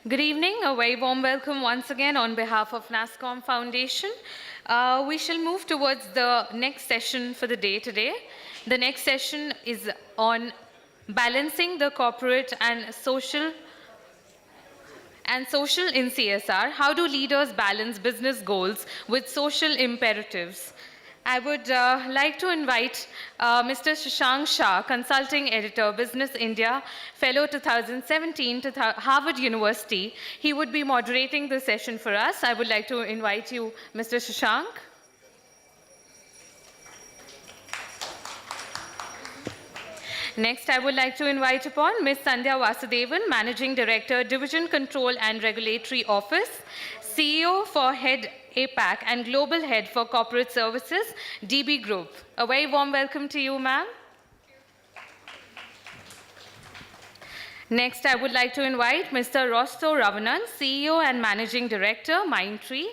Good evening, a very warm welcome once again on behalf of NASSCOM Foundation. We shall move towards the next session for the day today. The next session is on balancing the corporate and social in CSR. How do leaders balance business goals with social imperatives? I would like to invite Mr. Shashank Shah, Consulting Editor, Business India, Fellow 2017 to Harvard University. He would be moderating the session for us. I would like to invite you, Mr. Shashank. Next, I would like to invite upon Ms. Sandhya Vasudevan, Managing Director, Division Control and Regulatory Office, CEO for Head APAC and Global Head for Corporate Services, DB Group. A very warm welcome to you, ma'am. Next, I would like to invite Mr. Rostow Ravanan, CEO and Managing Director, Mindtree.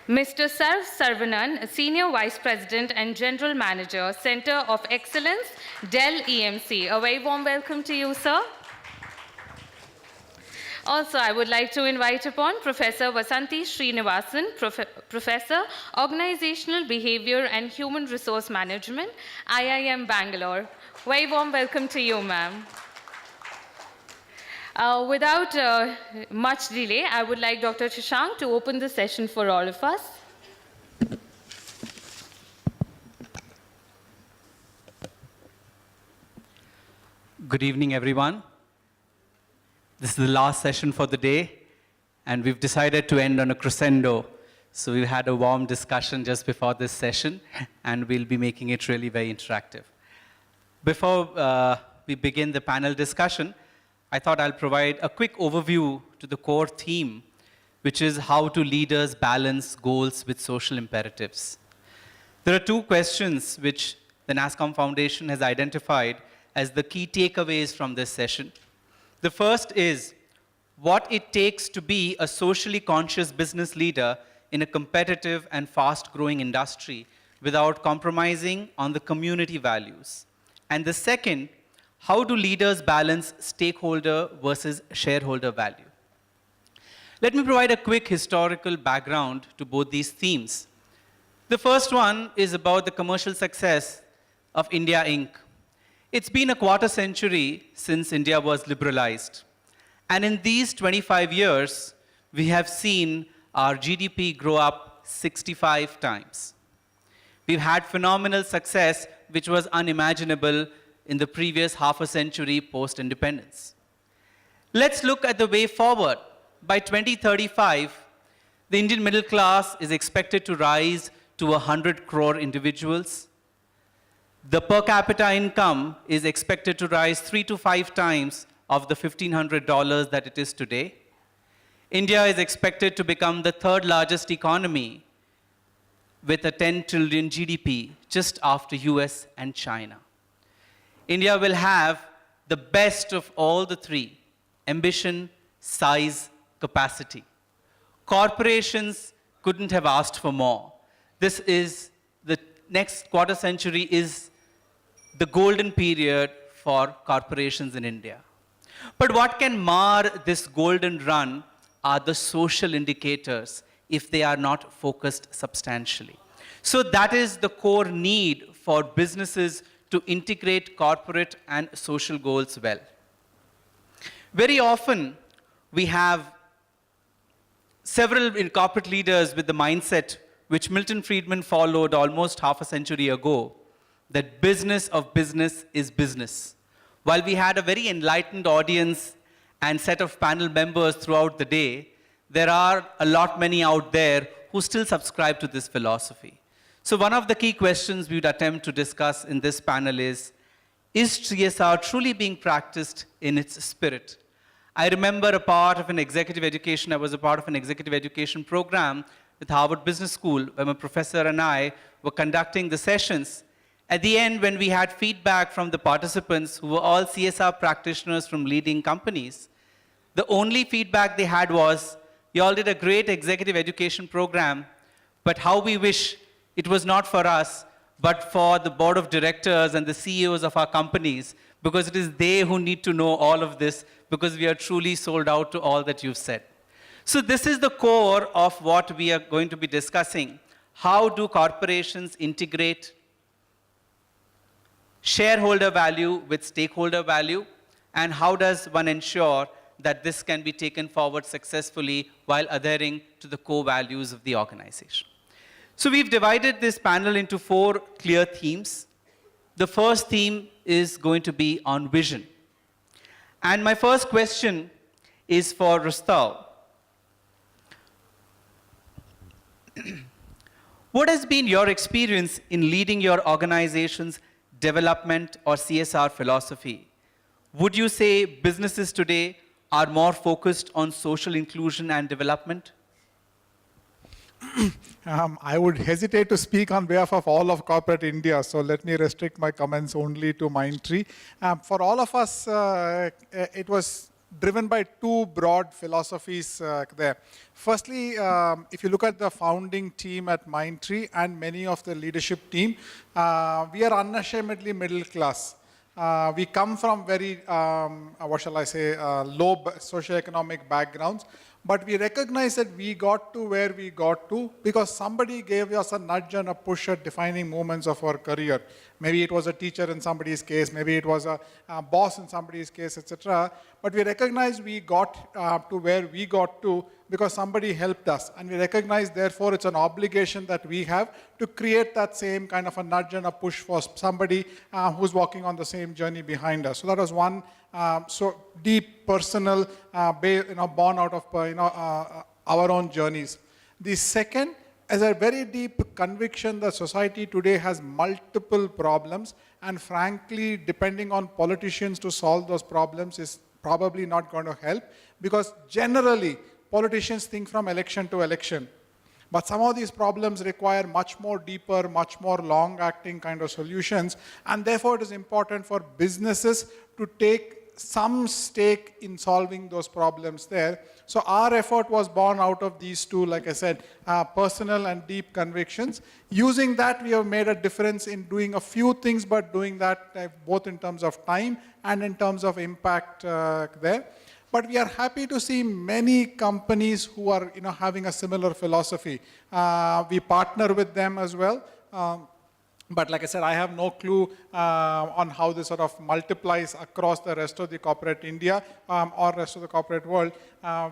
Mr. Sarvanan, Senior Vice President and General Manager, Center of Excellence, Dell EMC. A very warm welcome to you, sir. Also, I would like to invite upon Professor Vasanthi Srinivasan, Professor, Organizational Behavior and Human Resource Management, IIM Bangalore. Very warm welcome to you, ma'am. Without much delay, I would like Dr. Shashank to open the session for all of us. Good evening, everyone. This is the last session for the day, and we've decided to end on a crescendo. So we had a warm discussion just before this session, and we'll be making it really very interactive. Before we begin the panel discussion, I thought I'll provide a quick overview to the core theme, which is how do leaders balance goals with social imperatives. There are two questions which the NASSCOM Foundation has identified as the key takeaways from this session. The first is what it takes to be a socially conscious business leader in a competitive and fast-growing industry without compromising on the community values. And the second, how do leaders balance stakeholder versus shareholder value? Let me provide a quick historical background to both these themes. The first one is about the commercial success of India Inc. It's been a quarter century since India was liberalized. And in these 25 years, we have seen our GDP grow up 65 times. We've had phenomenal success, which was unimaginable in the previous half a century post-independence. Let's look at the way forward. By 2035, the Indian middle class is expected to rise to 100 crore individuals. The per capita income is expected to rise 3 to 5 times of the $1,500 that it is today. India is expected to become the third largest economy with a 10 trillion GDP, just after US and China. India will have the best of all the three: ambition, size, capacity. Corporations couldn't have asked for more. This is the next quarter century is the golden period for corporations in India. But what can mar this golden run are the social indicators if they are not focused substantially. So that is the core need for businesses to integrate corporate and social goals well. Very often, we have several corporate leaders with the mindset which Milton Friedman followed almost half a century ago, that business of business is business. While we had a very enlightened audience and set of panel members throughout the day, there are a lot many out there who still subscribe to this philosophy. So one of the key questions we would attempt to discuss in this panel is CSR truly being practiced in its spirit? I remember I was a part of an executive education program with Harvard Business School, where my professor and I were conducting the sessions. At the end, when we had feedback from the participants, who were all CSR practitioners from leading companies, the only feedback they had was, you all did a great executive education program, but how we wish it was not for us, but for the board of directors and the CEOs of our companies, because it is they who need to know all of this, because we are truly sold out to all that you've said. So this is the core of what we are going to be discussing. How do corporations integrate shareholder value with stakeholder value, and how does one ensure that this can be taken forward successfully while adhering to the core values of the organization? So we've divided this panel into 4 clear themes. The first theme is going to be on vision. And my first question is for Rostow. What has been your experience in leading your organization's development or CSR philosophy? Would you say businesses today are more focused on social inclusion and development? I would hesitate to speak on behalf of all of corporate India, so let me restrict my comments only to Mindtree. For all of us, it was driven by 2 broad philosophies there. Firstly, if you look at the founding team at Mindtree and many of the leadership team, we are unashamedly middle class. We come from very, low socioeconomic backgrounds, but we recognize that we got to where we got to because somebody gave us a nudge and a push at defining moments of our career. Maybe it was a teacher in somebody's case, maybe it was a boss in somebody's case, etc. But we recognize we got to where we got to because somebody helped us. And we recognize, therefore, it's an obligation that we have to create that same kind of a nudge and a push for somebody who's walking on the same journey behind us. So that was one so deep personal, born out of our own journeys. The second is a very deep conviction that society today has multiple problems, and frankly, depending on politicians to solve those problems is probably not going to help, because generally, politicians think from election to election. But some of these problems require much more deeper, much more long-acting kind of solutions, and therefore it is important for businesses to take some stake in solving those problems there. So our effort was born out of these 2, like I said, personal and deep convictions. Using that, we have made a difference in doing a few things, but doing that both in terms of time and in terms of impact there. But we are happy to see many companies who are having a similar philosophy. We partner with them as well. But like I said, I have no clue on how this sort of multiplies across the rest of the corporate India or rest of the corporate world.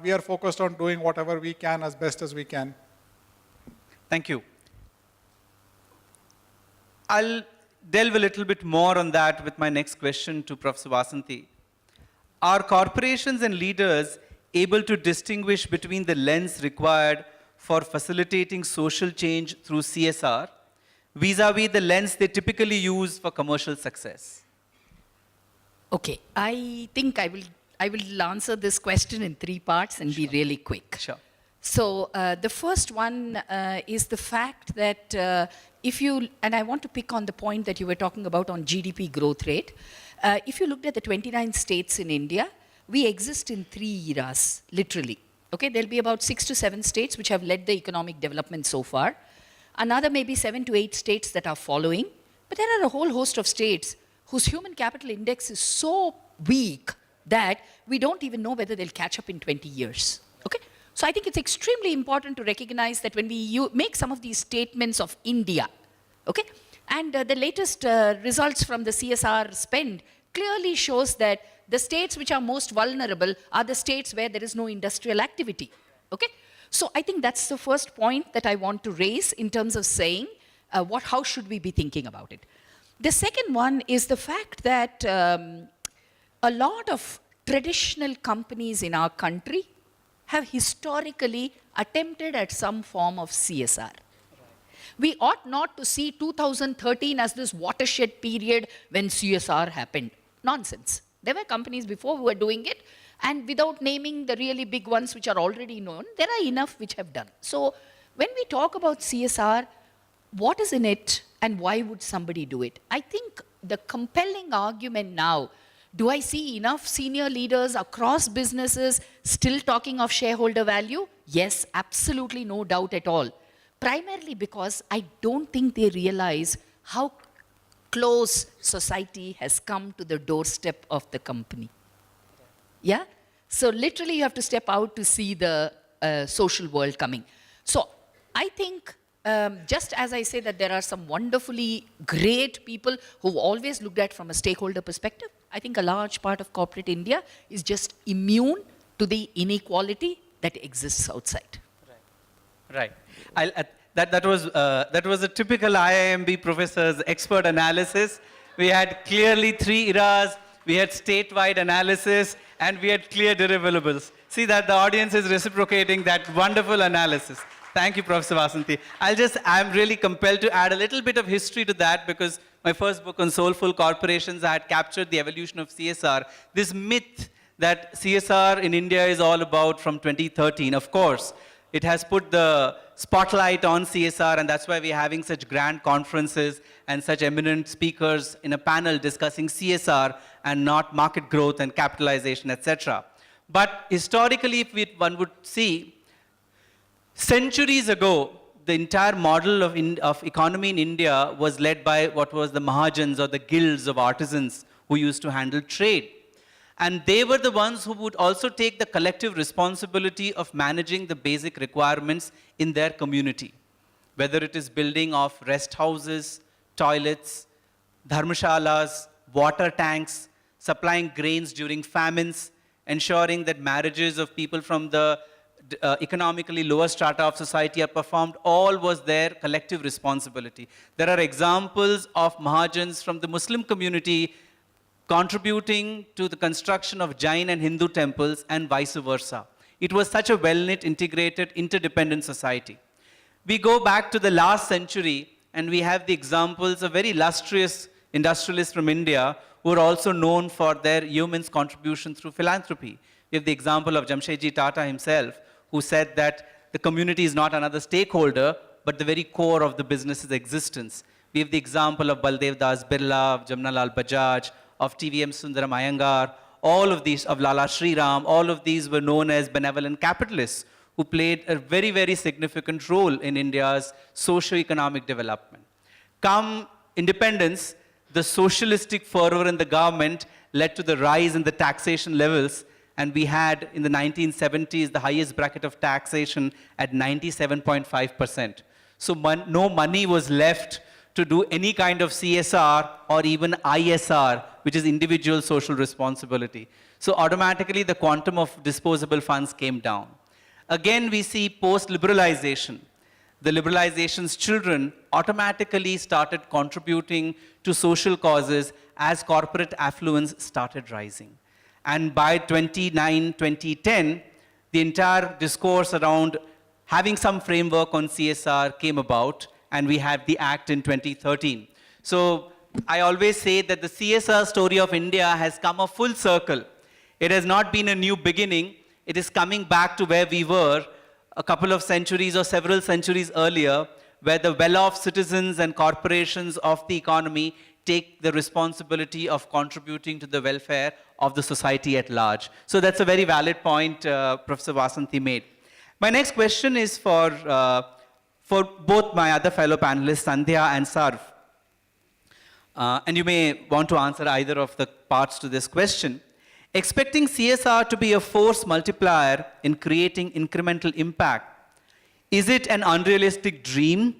We are focused on doing whatever we can as best as we can. Thank you. I'll delve a little bit more on that with my next question to Professor Vasanthi. Are corporations and leaders able to distinguish between the lens required for facilitating social change through CSR vis-a-vis the lens they typically use for commercial success? Okay, I think I will answer this question in 3 parts and be really quick. Sure. So the first one is the fact that and I want to pick on the point that you were talking about on GDP growth rate. If you looked at the 29 states in India, we exist in 3 eras, literally. Okay, there'll be about 6 to 7 states which have led the economic development so far. Another maybe 7 to 8 states that are following. But there are a whole host of states whose human capital index is so weak that we don't even know whether they'll catch up in 20 years. Okay? So I think it's extremely important to recognize that when we make some of these statements of India, okay, and the latest results from the CSR spend clearly shows that the states which are most vulnerable are the states where there is no industrial activity. Okay? So I think that's the first point that I want to raise in terms of saying how should we be thinking about it. The second one is the fact that a lot of traditional companies in our country have historically attempted at some form of CSR. We ought not to see 2013 as this watershed period when CSR happened. Nonsense. There were companies before who were doing it, and without naming the really big ones which are already known, there are enough which have done. So when we talk about CSR, what is in it and why would somebody do it? I think the compelling argument now, do I see enough senior leaders across businesses still talking of shareholder value? Yes, absolutely no doubt at all. Primarily because I don't think they realize how close society has come to the doorstep of the company. Yeah? So literally you have to step out to see the social world coming. So I think just as I say that there are some wonderfully great people who always looked at from a stakeholder perspective, I think a large part of corporate India is just immune to the inequality that exists outside. Right. That was a typical IIMB professor's expert analysis. We had clearly 3 eras, we had statewide analysis, and we had clear deliverables. See that the audience is reciprocating that wonderful analysis. Thank you, Professor Vasanthi. I'm really compelled to add a little bit of history to that because my first book on soulful corporations, I had captured the evolution of CSR. This myth that CSR in India is all about from 2013, of course, it has put the spotlight on CSR, and that's why we're having such grand conferences and such eminent speakers in a panel discussing CSR and not market growth and capitalization, etc. But historically, if one would see, centuries ago, the entire model of economy in India was led by what was the Mahajans or the guilds of artisans who used to handle trade. And they were the ones who would also take the collective responsibility of managing the basic requirements in their community, whether it is building of rest houses, toilets, dharmashalas, water tanks, supplying grains during famines, ensuring that marriages of people from the economically lower strata of society are performed, all was their collective responsibility. There are examples of Mahajans from the Muslim community contributing to the construction of Jain and Hindu temples and vice versa. It was such a well-knit, integrated, interdependent society. We go back to the last century and we have the examples of very illustrious industrialists from India who are also known for their yeoman's contribution through philanthropy. We have the example of Jamshedji Tata himself, who said that the community is not another stakeholder, but the very core of the business's existence. We have the example of Baldev Das Birla, of Jamnalal Bajaj, of TVM Sundaram Iyengar, all of these, of Lala Shriram, all of these were known as benevolent capitalists who played a very, very significant role in India's socio-economic development. Come independence, the socialistic fervor in the government led to the rise in the taxation levels, and we had in the 1970s the highest bracket of taxation at 97.5%. So no money was left to do any kind of CSR or even ISR, which is individual social responsibility. So automatically the quantum of disposable funds came down. Again, we see post-liberalization. The liberalization's children automatically started contributing to social causes as corporate affluence started rising. And by 2010, the entire discourse around having some framework on CSR came about, and we had the Act in 2013. So I always say that the CSR story of India has come a full circle. It has not been a new beginning. It is coming back to where we were a couple of centuries or several centuries earlier, where the well-off citizens and corporations of the economy take the responsibility of contributing to the welfare of the society at large. So that's a very valid point Professor Vasanthi made. My next question is for both my other fellow panelists, Sandhya and Sarv. And you may want to answer either of the parts to this question. Expecting CSR to be a force multiplier in creating incremental impact, is it an unrealistic dream?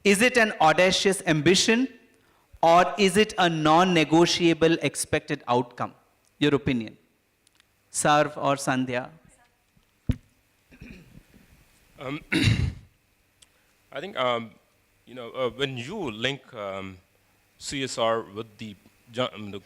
Is it an audacious ambition? Or is it a non-negotiable expected outcome? Your opinion. Sarv or Sandhya? I think, when you link CSR with the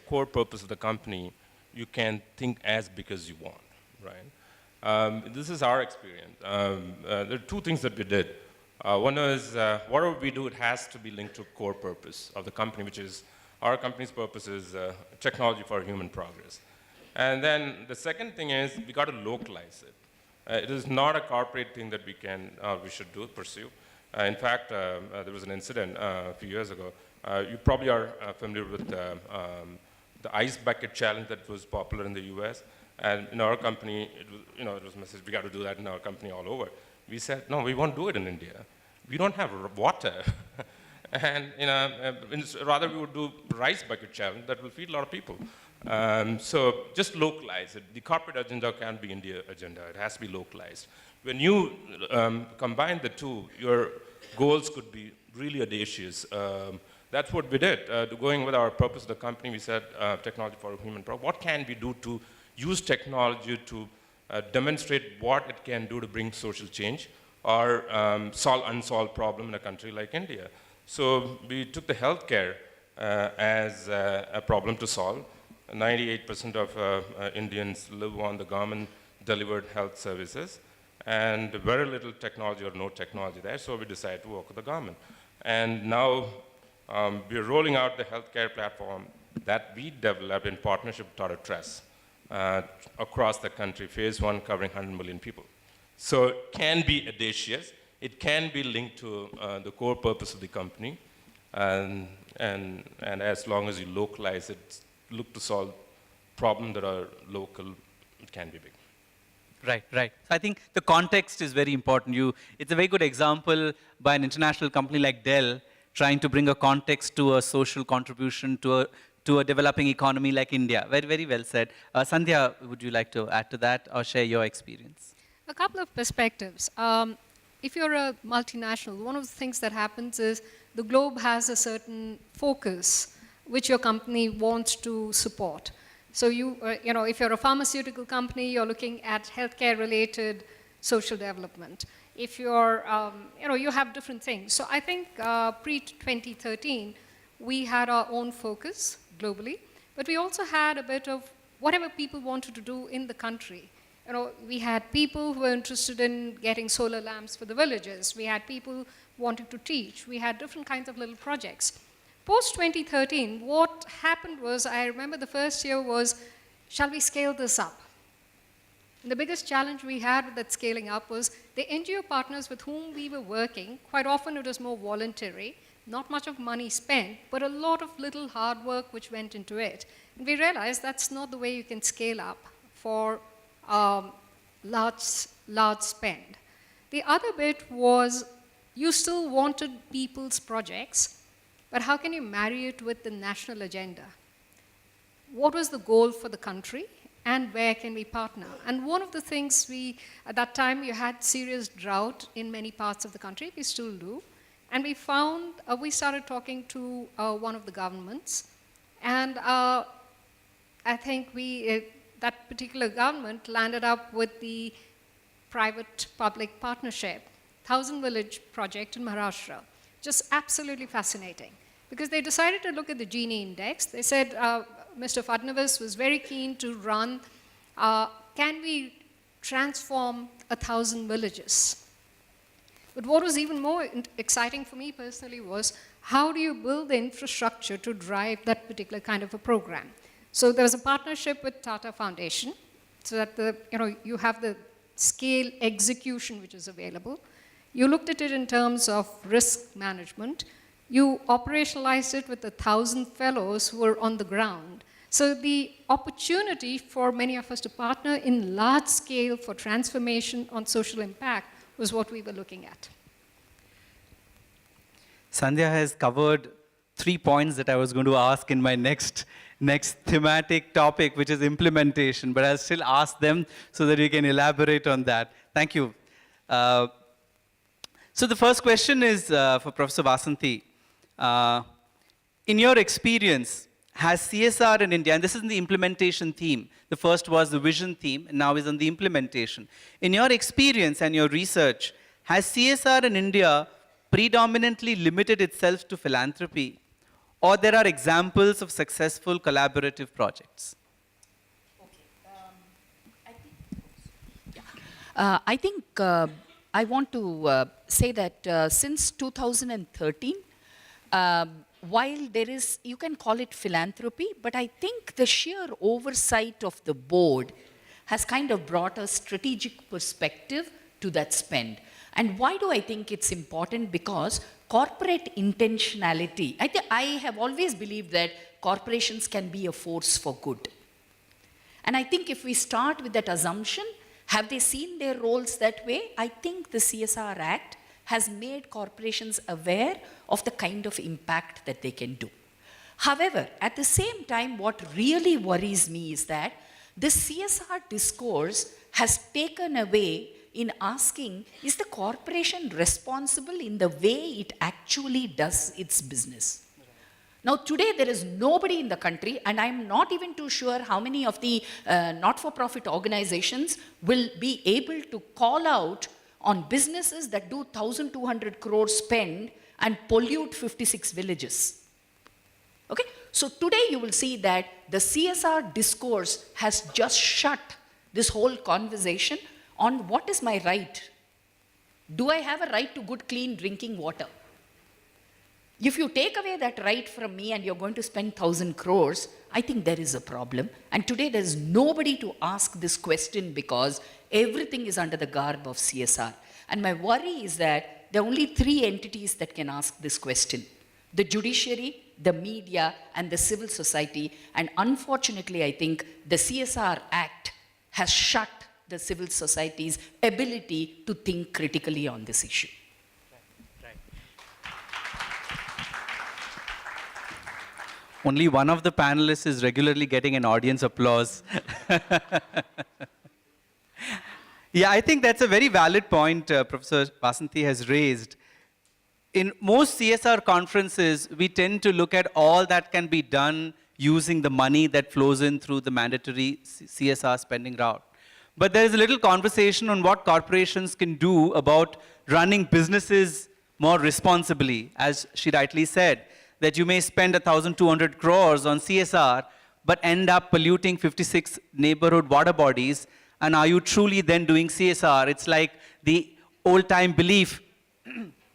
core purpose of the company, you can think as big as you want, right? This is our experience. There are two things that we did. One is, whatever we do, it has to be linked to core purpose of the company, which is, our company's purpose is technology for human progress. And then the second thing is, we got to localize it. It is not a corporate thing that we should pursue. In fact, there was an incident a few years ago. You probably are familiar with the ice bucket challenge that was popular in the US. And in our company, it was message, we got to do that in our company all over. We said, no, we won't do it in India. We don't have water. And rather we would do rice bucket challenge that will feed a lot of people. So just localize it. The corporate agenda can't be India agenda. It has to be localized. When you combine the two, your goals could be really audacious. That's what we did. Going with our purpose of the company, we said technology for human progress. What can we do to use technology to demonstrate what it can do to bring social change or solve unsolved problem in a country like India? So we took the healthcare as a problem to solve. 98% of Indians live on the government-delivered health services, and very little technology or no technology there, so we decided to work with the government. And now we're rolling out the healthcare platform that we developed in partnership with Tata Trust across the country, phase 1 covering 100 million people. So it can be audacious, it can be linked to the core purpose of the company, and as long as you localize it, look to solve problems that are local, it can be big. Right, right. So I think the context is very important. It's a very good example by an international company like Dell trying to bring a context to a social contribution to a developing economy like India. Very, very well said. Sandhya, would you like to add to that or share your experience? A couple of perspectives. If you're a multinational, one of the things that happens is the globe has a certain focus which your company wants to support. So if you're a pharmaceutical company, you're looking at healthcare-related social development. If you're, you have different things. So I think pre-2013, we had our own focus globally, but we also had a bit of whatever people wanted to do in the country. We had people who were interested in getting solar lamps for the villages. We had people wanting to teach. We had different kinds of little projects. Post-2013, what happened was, I remember the first year was, shall we scale this up? And the biggest challenge we had with that scaling up was the NGO partners with whom we were working, quite often it was more voluntary, not much of money spent, but a lot of little hard work which went into it. And we realized that's not the way you can scale up for large spend. The other bit was you still wanted people's projects, but how can you marry it with the national agenda? What was the goal for the country, and where can we partner? And one of the things at that time, you had serious drought in many parts of the country, we still do, and we found, we started talking to one of the governments, and I think that particular government landed up with the private-public partnership, 1,000 Village project in Maharashtra. Just absolutely fascinating. Because they decided to look at the Gini index. They said Mr. Fadnavis was very keen to run, can we transform 1,000 villages? But what was even more exciting for me personally was, how do you build the infrastructure to drive that particular kind of a program? So there was a partnership with Tata Foundation, so that you have the scale execution which is available. You looked at it in terms of risk management. You operationalized it with 1,000 fellows who were on the ground. So the opportunity for many of us to partner in large scale for transformation on social impact was what we were looking at. Sandhya has covered 3 points that I was going to ask in my next thematic topic, which is implementation, but I'll still ask them so that we can elaborate on that. Thank you. So the first question is for Professor Vasanthi. In your experience, has CSR in India, and this is in the implementation theme, the first was the vision theme, and now is on the implementation. In your experience and your research, has CSR in India predominantly limited itself to philanthropy, or there are examples of successful collaborative projects? I think I want to say that since 2013, while there is, you can call it philanthropy, but I think the sheer oversight of the board has kind of brought a strategic perspective to that spend. And why do I think it's important? Because corporate intentionality, I have always believed that corporations can be a force for good. And I think if we start with that assumption, have they seen their roles that way? I think the CSR Act has made corporations aware of the kind of impact that they can do. However, at the same time, what really worries me is that the CSR discourse has taken away in asking, is the corporation responsible in the way it actually does its business? Now, today there is nobody in the country, and I'm not even too sure how many of the not-for-profit organizations will be able to call out on businesses that do 1,200 crores spend and pollute 56 villages. Okay? So today you will see that the CSR discourse has just shut this whole conversation on what is my right. Do I have a right to good, clean drinking water? If you take away that right from me and you're going to spend 1,000 crores, I think there is a problem. And today there is nobody to ask this question because everything is under the garb of CSR. And my worry is that there are only 3 entities that can ask this question: the judiciary, the media, and the civil society. And unfortunately, I think the CSR Act has shut the civil society's ability to think critically on this issue. Only one of the panelists is regularly getting an audience applause. Yeah, I think that's a very valid point Professor Vasanthi has raised. In most CSR conferences, we tend to look at all that can be done using the money that flows in through the mandatory CSR spending route. But there is a little conversation on what corporations can do about running businesses more responsibly, as she rightly said, that you may spend 1,200 crores on CSR, but end up polluting 56 neighborhood water bodies, and are you truly then doing CSR? It's like the old-time belief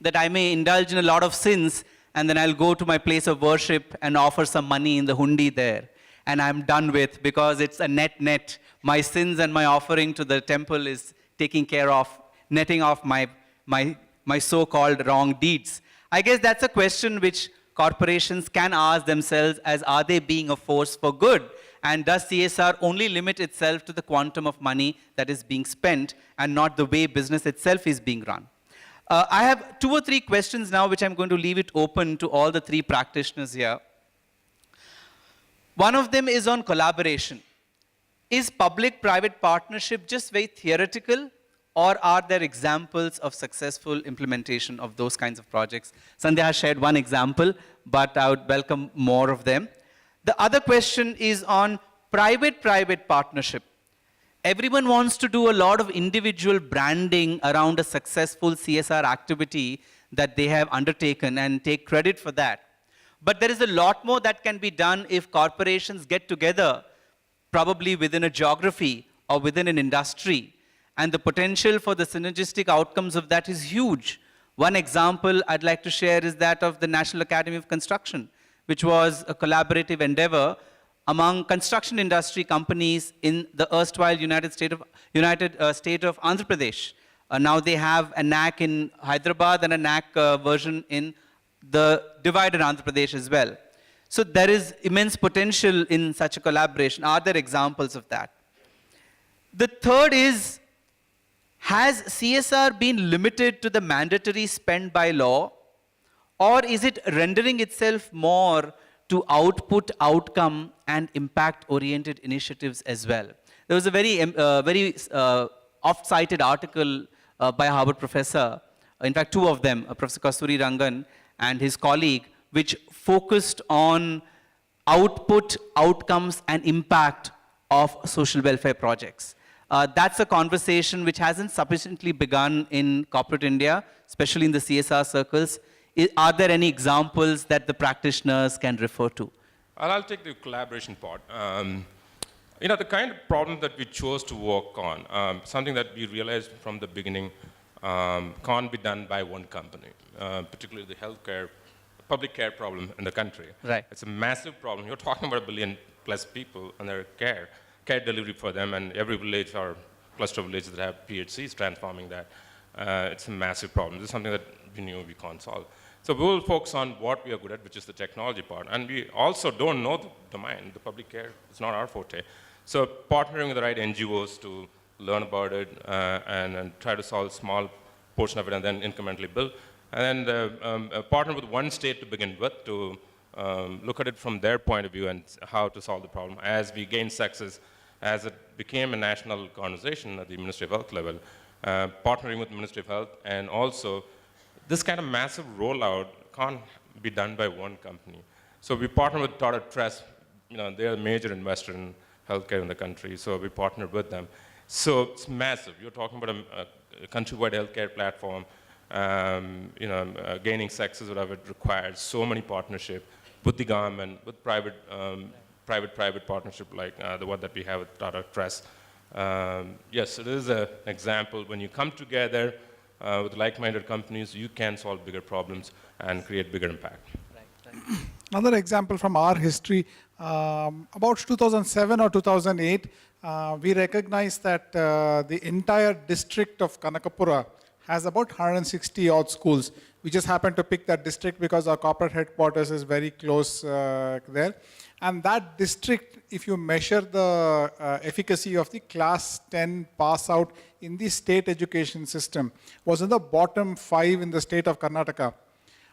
that I may indulge in a lot of sins, and then I'll go to my place of worship and offer some money in the hundi there, and I'm done with, because it's a net. My sins and my offering to the temple is taking care of, netting off my so-called wrong deeds. I guess that's a question which corporations can ask themselves, as are they being a force for good? And does CSR only limit itself to the quantum of money that is being spent and not the way business itself is being run? I have 2 or 3 questions now, which I'm going to leave it open to all the 3 practitioners here. One of them is on collaboration. Is public-private partnership just very theoretical, or are there examples of successful implementation of those kinds of projects? Sandhya has shared one example, but I would welcome more of them. The other question is on private-private partnership. Everyone wants to do a lot of individual branding around a successful CSR activity that they have undertaken and take credit for that. But there is a lot more that can be done if corporations get together, probably within a geography or within an industry. And the potential for the synergistic outcomes of that is huge. One example I'd like to share is that of the National Academy of Construction, which was a collaborative endeavor among construction industry companies in the erstwhile United State of Andhra Pradesh. Now they have a NAC in Hyderabad and a NAC version in the divided Andhra Pradesh as well. So there is immense potential in such a collaboration. Are there examples of that? The third is, has CSR been limited to the mandatory spend by law, or is it rendering itself more to output, outcome, and impact-oriented initiatives as well? There was a very oft-cited article by a Harvard professor, in fact 2 of them, Professor Kasturi Rangan and his colleague, which focused on output, outcomes, and impact of social welfare projects. That's a conversation which hasn't sufficiently begun in corporate India, especially in the CSR circles. Are there any examples that the practitioners can refer to? I'll take the collaboration part. The kind of problem that we chose to work on, something that we realized from the beginning can't be done by one company, particularly the healthcare, public care problem in the country. Right. It's a massive problem. You're talking about 1 billion plus people and their care delivery for them, and every village or cluster of villages that have PHCs transforming that. It's a massive problem. This is something that we knew we can't solve. So we will focus on what we are good at, which is the technology part. And we also don't know the domain. The public care is not our forte. So partnering with the right NGOs to learn about it and try to solve small portion of it and then incrementally build. And then partner with one state to begin with to look at it from their point of view and how to solve the problem. As we gain success, as it became a national conversation at the Ministry of Health level, partnering with the Ministry of Health, and also this kind of massive rollout can't be done by one company. So we partner with Tata Trust. They're a major investor in healthcare in the country, so we partnered with them. So it's massive. You're talking about a countrywide healthcare platform, gaining success, whatever it requires. So many partnerships with the government, with private partnership like the one that we have with Tata Trust. Yes, it is an example. When you come together with like-minded companies, you can solve bigger problems and create bigger impact. Another example from our history, about 2007 or 2008, we recognized that the entire district of Kanakapura has about 160 odd schools. We just happened to pick that district because our corporate headquarters is very close there. And that district, if you measure the efficacy of the class 10 pass out in the state education system, was in the bottom 5 in the state of Karnataka.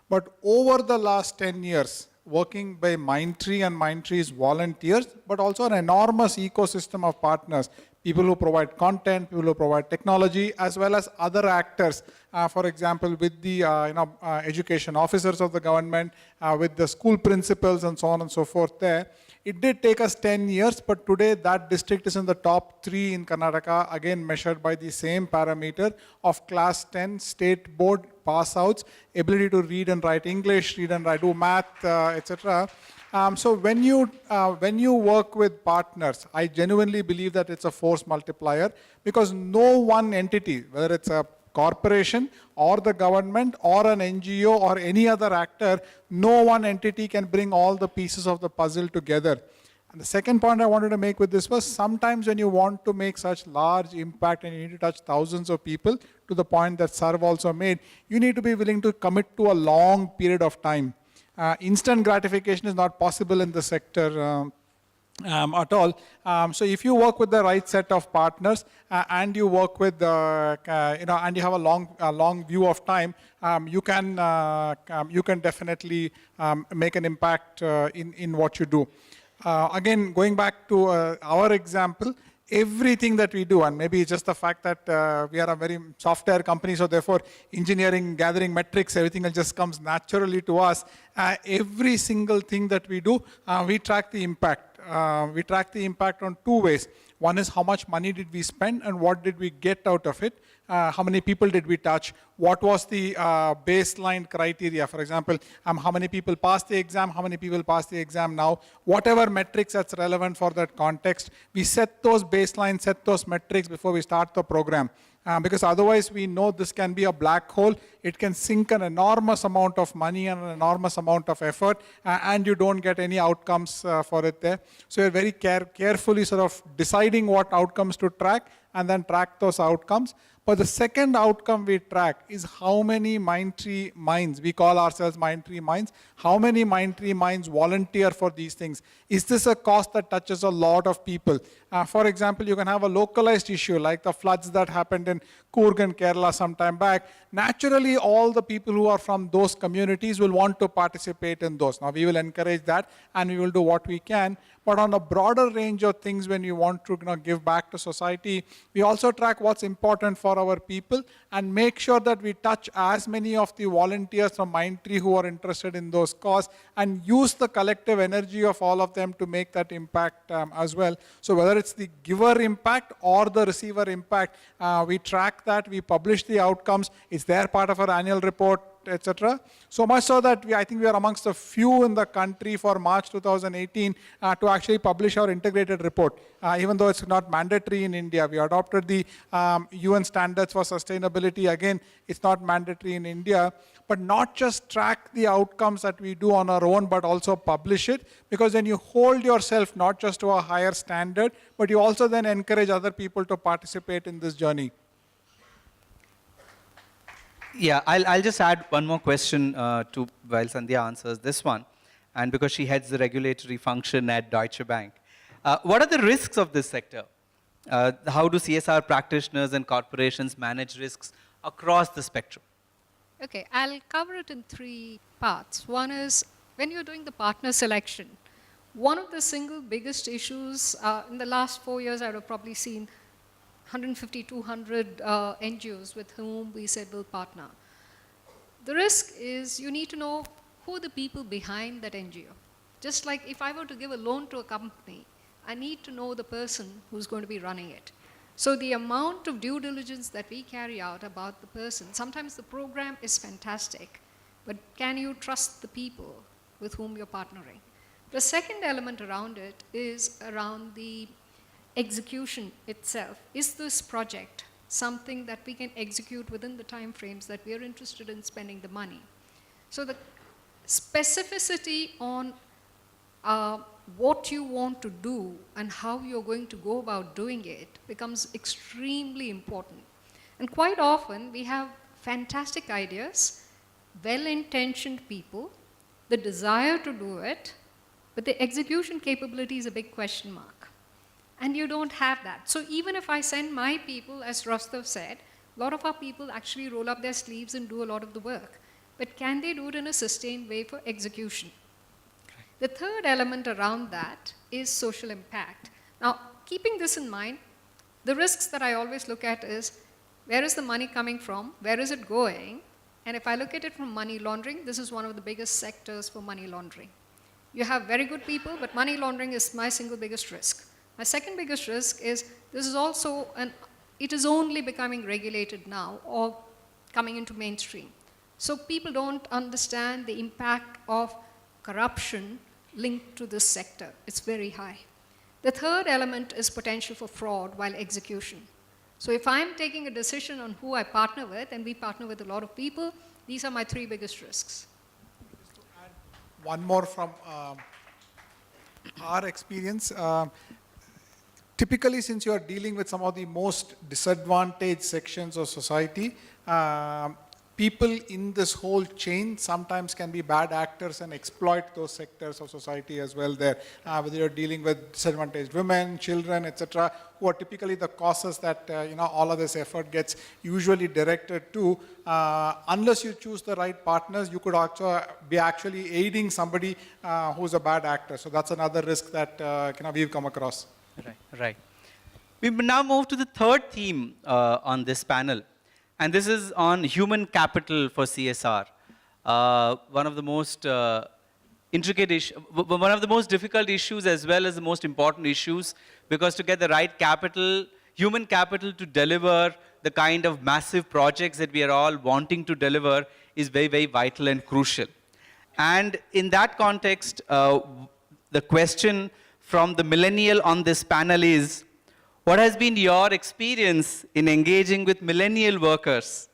But over the last 10 years, working by Mindtree and Mindtree's volunteers, but also an enormous ecosystem of partners, people who provide content, people who provide technology, as well as other actors, for example, with the education officers of the government, with the school principals and so on and so forth there. It did take us 10 years, but today that district is in the top 3 in Karnataka, again measured by the same parameter of class 10 state board pass outs, ability to read and write English, read and write, do math, etc. So when you work with partners, I genuinely believe that it's a force multiplier, because no one entity, whether it's a corporation or the government or an NGO or any other actor, no one entity can bring all the pieces of the puzzle together. And the second point I wanted to make with this was, sometimes when you want to make such large impact and you need to touch thousands of people, to the point that Sarv also made, you need to be willing to commit to a long period of time. Instant gratification is not possible in the sector at all. So if you work with the right set of partners and you work with, and you have a long view of time, you can definitely make an impact in what you do. Again, going back to our example, everything that we do, and maybe it's just the fact that we are a very software company, so therefore engineering, gathering metrics, everything else just comes naturally to us. Every single thing that we do, we track the impact. We track the impact on 2 ways. One is how much money did we spend and what did we get out of it. How many people did we touch? What was the baseline criteria? For example, how many people passed the exam? How many people passed the exam now? Whatever metrics that's relevant for that context, we set those baselines, set those metrics before we start the program. Because otherwise we know this can be a black hole. It can sink an enormous amount of money and an enormous amount of effort, and you don't get any outcomes for it there. So you're very carefully sort of deciding what outcomes to track and then track those outcomes. But the second outcome we track is how many Mindtree minds, we call ourselves Mindtree minds, how many Mindtree minds volunteer for these things. Is this a cost that touches a lot of people? For example, you can have a localized issue like the floods that happened in Coorg and Kerala some time back. Naturally, all the people who are from those communities will want to participate in those. Now, we will encourage that and we will do what we can. But on a broader range of things, when you want to give back to society, we also track what's important for our people and make sure that we touch as many of the volunteers from Mindtree who are interested in those causes and use the collective energy of all of them to make that impact as well. So whether it's the giver impact or the receiver impact, we track that, we publish the outcomes, it's there part of our annual report, etc. So much so that I think we are amongst the few in the country for March 2018 to actually publish our integrated report. Even though it's not mandatory in India, we adopted the UN standards for sustainability. Again, it's not mandatory in India. But not just track the outcomes that we do on our own, but also publish it, because then you hold yourself not just to a higher standard, but you also then encourage other people to participate in this journey. Yeah, I'll just add one more question to while Sandhya answers this one, and because she heads the regulatory function at Deutsche Bank. What are the risks of this sector? How do CSR practitioners and corporations manage risks across the spectrum? Okay, I'll cover it in three parts. One is when you're doing the partner selection, one of the single biggest issues in the last 4 years, I would have probably seen 150, 200 NGOs with whom we said we'll partner. The risk is you need to know who are the people behind that NGO. Just like if I were to give a loan to a company, I need to know the person who's going to be running it. So the amount of due diligence that we carry out about the person, sometimes the program is fantastic, but can you trust the people with whom you're partnering? The second element around it is around the execution itself. Is this project something that we can execute within the time frames that we are interested in spending the money? So the specificity on what you want to do and how you're going to go about doing it becomes extremely important. And quite often we have fantastic ideas, well-intentioned people, the desire to do it, but the execution capability is a big question mark. And you don't have that. So even if I send my people, as Rostow said, a lot of our people actually roll up their sleeves and do a lot of the work. But can they do it in a sustained way for execution? The third element around that is social impact. Now, keeping this in mind, the risks that I always look at is, where is the money coming from? Where is it going? And if I look at it from money laundering, this is one of the biggest sectors for money laundering. You have very good people, but money laundering is my single biggest risk. My second biggest risk is this is also it is only becoming regulated now or coming into mainstream. So people don't understand the impact of corruption linked to this sector. It's very high. The third element is potential for fraud while execution. So if I'm taking a decision on who I partner with, and we partner with a lot of people, these are my three biggest risks. One more from our experience. Typically, since you are dealing with some of the most disadvantaged sections of society, people in this whole chain sometimes can be bad actors and exploit those sectors of society as well there. Whether you're dealing with disadvantaged women, children, etc., who are typically the causes that all of this effort gets usually directed to. Unless you choose the right partners, you could also be actually aiding somebody who's a bad actor. So that's another risk that we've come across. Right. We now move to the third theme on this panel. And this is on human capital for CSR. One of the most one of the most difficult issues as well as the most important issues, because to get the right capital, human capital to deliver the kind of massive projects that we are all wanting to deliver is very, very vital and crucial. And in that context, the question from the millennial on this panel is, what has been your experience in engaging with millennial workers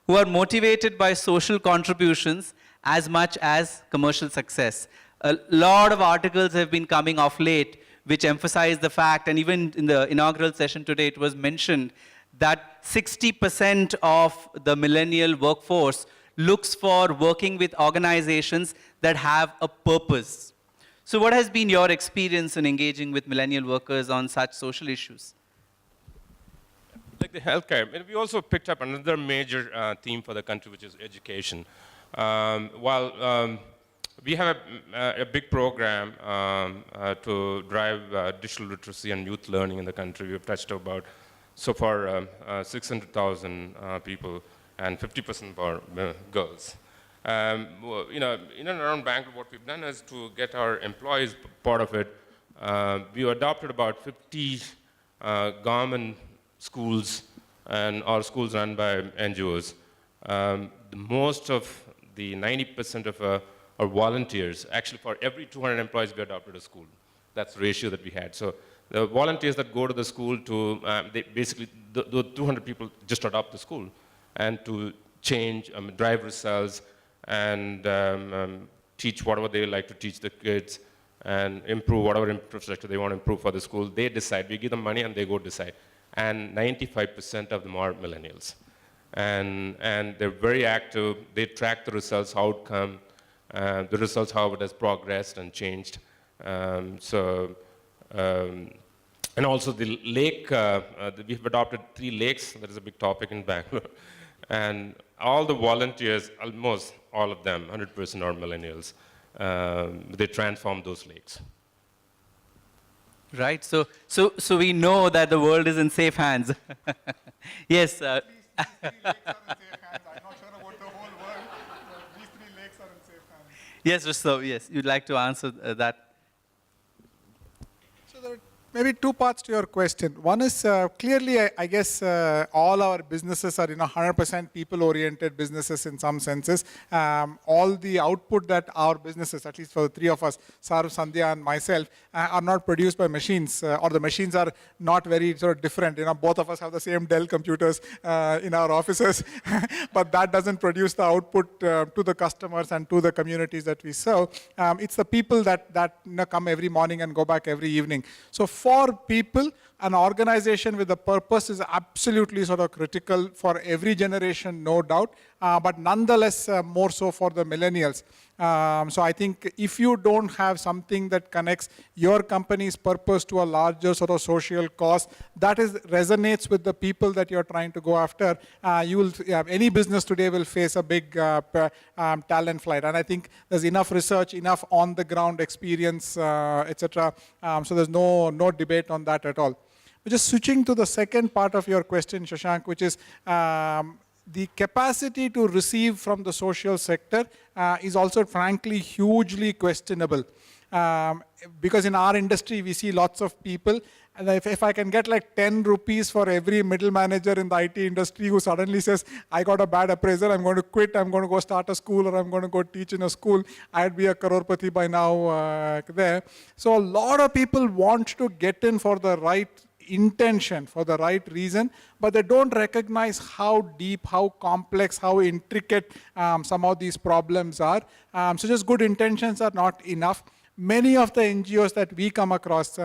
who are motivated by social contributions as much as commercial success? A lot of articles have been coming off late which emphasize the fact, and even in the inaugural session today it was mentioned, that 60% of the millennial workforce looks for working with organizations that have a purpose. So what has been your experience in engaging with millennial workers on such social issues? Like the healthcare, we also picked up another major theme for the country, which is education. While we have a big program to drive digital literacy and youth learning in the country, we've touched about, so far, 600,000 people and 50% are girls. In and around Bangalore, what we've done is to get our employees part of it. We adopted about 50 government schools and our schools run by NGOs. Most of the 90% of our volunteers, actually for every 200 employees we adopted a school. That's the ratio that we had. So the volunteers that go to the school they basically, the 200 people just adopt the school and to change, drive results and teach whatever they like to teach the kids and improve whatever infrastructure they want to improve for the school. They decide, we give them money and they go decide. And 95% of them are millennials. And they're very active. They track the results, outcome, the results, how it has progressed and changed. And also the lake, we've adopted 3 lakes. That is a big topic in Bangalore. And all the volunteers, almost all of them, 100% are millennials. They transform those lakes. Right. So we know that the world is in safe hands. Yes. These 3 lakes are in safe hands. I'm not sure about the whole world, but these 3 lakes are in safe hands. Yes, Rostow, yes. You'd like to answer that? So there are maybe 2 parts to your question. One is clearly, I guess, all our businesses are 100% people-oriented businesses in some senses. All the output that our businesses, at least for the 3 of us, Sarv, Sandhya, and myself, are not produced by machines, or the machines are not very sort of different. Both of us have the same Dell computers in our offices, but that doesn't produce the output to the customers and to the communities that we serve. It's the people that come every morning and go back every evening. So for people, an organization with a purpose is absolutely sort of critical for every generation, no doubt, but nonetheless more so for the millennials. So I think if you don't have something that connects your company's purpose to a larger sort of social cause, that resonates with the people that you're trying to go after, any business today will face a big talent flight. And I think there's enough research, enough on-the-ground experience, etc. So there's no debate on that at all. But just switching to the second part of your question, Shashank, which is the capacity to receive from the social sector is also frankly hugely questionable. Because in our industry, we see lots of people, and if I can get like 10 rupees for every middle manager in the IT industry who suddenly says, I got a bad appraisal, I'm going to quit, I'm going to go start a school, or I'm going to go teach in a school, I'd be a crorepati by now there. So a lot of people want to get in for the right intention, for the right reason, but they don't recognize how deep, how complex, how intricate some of these problems are. So just good intentions are not enough. Many of the NGOs that we come across,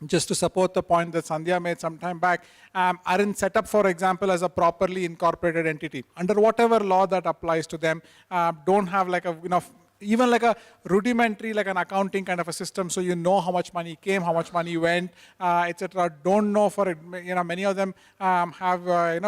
just to support the point that Sandhya made some time back, aren't set up, for example, as a properly incorporated entity. Under whatever law that applies to them, don't have like a, even like a rudimentary, like an accounting kind of a system, so you know how much money came, how much money went, etc. Don't know for it. Many of them have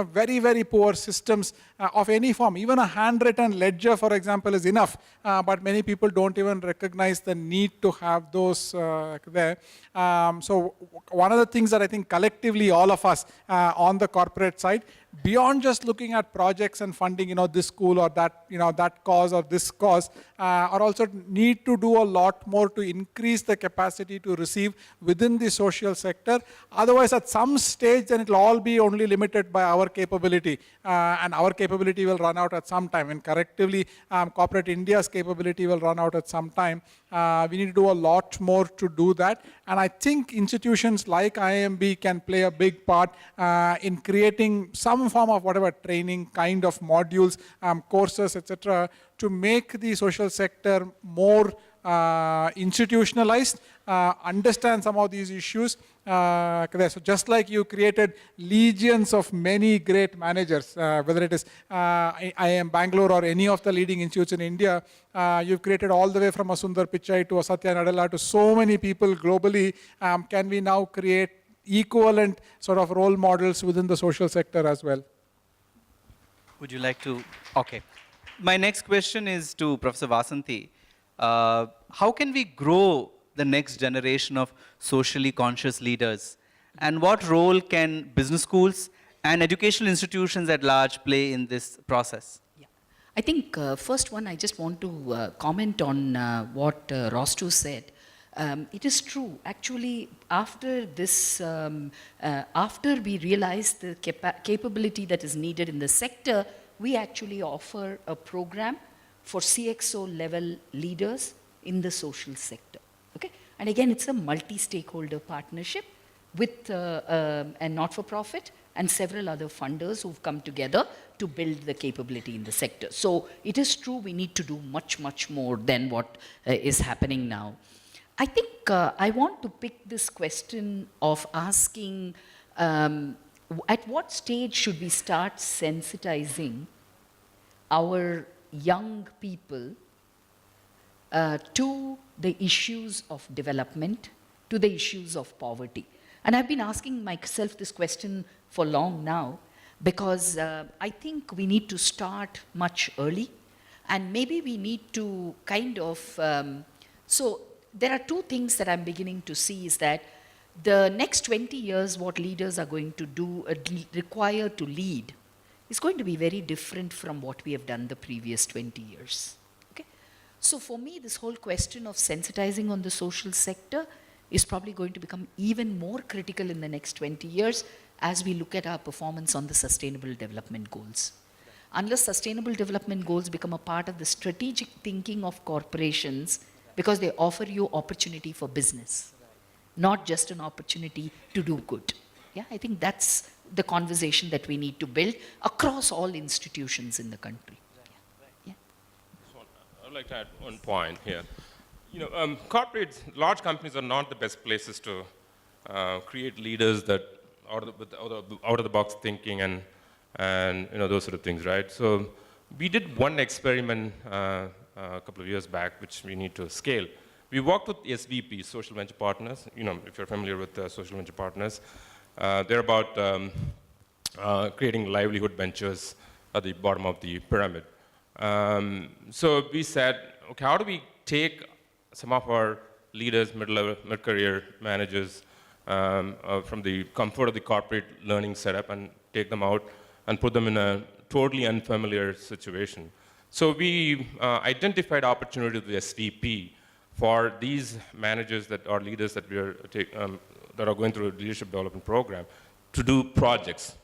very, very poor systems of any form. Even a handwritten ledger, for example, is enough, but many people don't even recognize the need to have those there. So one of the things that I think collectively all of us on the corporate side, beyond just looking at projects and funding, this school or that, that cause or this cause, are also need to do a lot more to increase the capacity to receive within the social sector. Otherwise, at some stage, then it will all be only limited by our capability, and our capability will run out at some time. And collectively, corporate India's capability will run out at some time. We need to do a lot more to do that. And I think institutions like IMB can play a big part in creating some form of whatever training kind of modules, courses, etc., to make the social sector more institutionalized, understand some of these issues. So just like you created legions of many great managers, whether it is IIM Bangalore or any of the leading institutes in India, you've created all the way from a Sundar Pichai to a Satya Nadella to so many people globally. Can we now create equivalent sort of role models within the social sector as well? Would you like to? Okay. My next question is to Professor Vasanthi. How can we grow the next generation of socially conscious leaders? And what role can business schools and educational institutions at large play in this process? Yeah. I think first one, I just want to comment on what Rostow said. It is true. Actually, after this, after we realized the capability that is needed in the sector, we actually offer a program for CXO level leaders in the social sector. Okay? And again, it's a multi-stakeholder partnership with a not-for-profit and several other funders who've come together to build the capability in the sector. So it is true we need to do much, much more than what is happening now. I think I want to pick this question of asking at what stage should we start sensitizing our young people to the issues of development, to the issues of poverty. And I've been asking myself this question for long now. because I think we need to start much early, and maybe we need to kind of, so there are two things that I'm beginning to see is that the next 20 years, what leaders are going to do, require to lead, is going to be very different from what we have done the previous 20 years. Okay? So for me, this whole question of sensitizing on the social sector is probably going to become even more critical in the next 20 years as we look at our performance on the sustainable development goals. Unless sustainable development goals become a part of the strategic thinking of corporations, because they offer you opportunity for business, not just an opportunity to do good. Yeah, I think that's the conversation that we need to build across all institutions in the country. Yeah. I'd like to add one point here. You know, corporates, large companies are not the best places to create leaders that out of the box thinking and you know, those sort of things, right? So we did one experiment a couple of years back, which we need to scale. We worked with SVP, Social Venture Partners. You know, if you're familiar with Social Venture Partners, they're about creating livelihood ventures at the bottom of the pyramid. So we said, okay, how do we take some of our leaders, mid-career managers, from the comfort of the corporate learning setup and take them out and put them in a totally unfamiliar situation. So we identified opportunity with the SVP for these managers that are leaders that we are that are going through a leadership development program to do projects.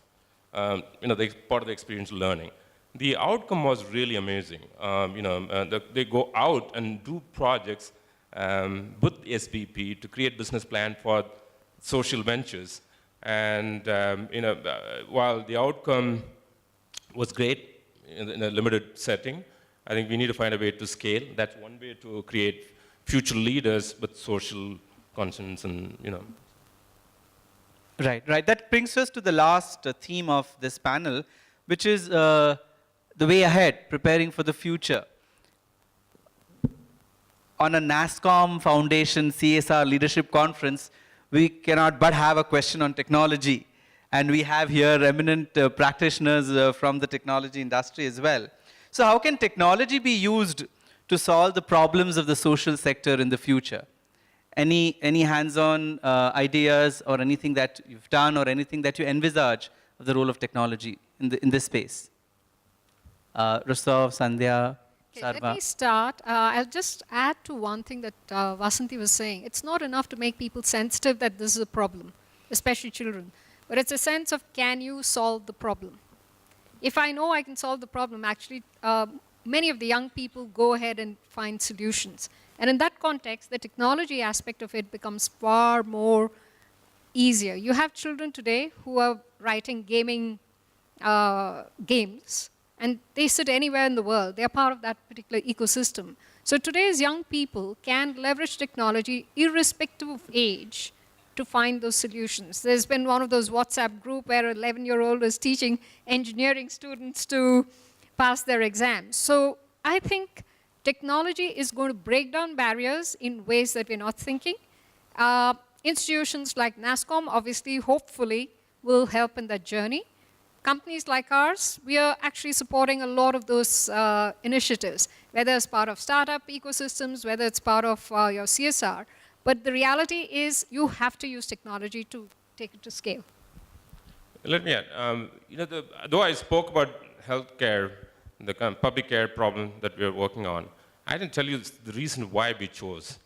You know, part of the experience learning. The outcome was really amazing. You know, they go out and do projects with SVP to create business plan for social ventures. And you know, while the outcome was great in a limited setting, I think we need to find a way to scale. That's one way to create future leaders with social conscience and, you know. Right, right. That brings us to the last theme of this panel, which is the way ahead, preparing for the future. On a NASSCOM Foundation CSR Leadership Conference, we cannot but have a question on technology. And we have here eminent practitioners from the technology industry as well. So how can technology be used to solve the problems of the social sector in the future? Any hands-on ideas or anything that you've done or anything that you envisage of the role of technology in this space? Rostow, Sandhya, Okay, Sarv. let me start. I'll just add to one thing that Vasanthi was saying. It's not enough to make people sensitive that this is a problem, especially children. But it's a sense of, can you solve the problem? If I know I can solve the problem, actually, many of the young people go ahead and find solutions. And in that context, the technology aspect of it becomes far more easier. You have children today who are writing gaming games, and they sit anywhere in the world. They are part of that particular ecosystem. So today's young people can leverage technology irrespective of age to find those solutions. There's been one of those WhatsApp group where an 11-year-old is teaching engineering students to pass their exams. So I think technology is going to break down barriers in ways that we're not thinking. Institutions like NASSCOM, obviously, hopefully, will help in that journey. Companies like ours, we are actually supporting a lot of those initiatives, whether it's part of startup ecosystems, whether it's part of your CSR. But the reality is you have to use technology to take it to scale. Let me add, you know, though I spoke about healthcare, the kind of public care problem that we are working on, I didn't tell you the reason why we chose.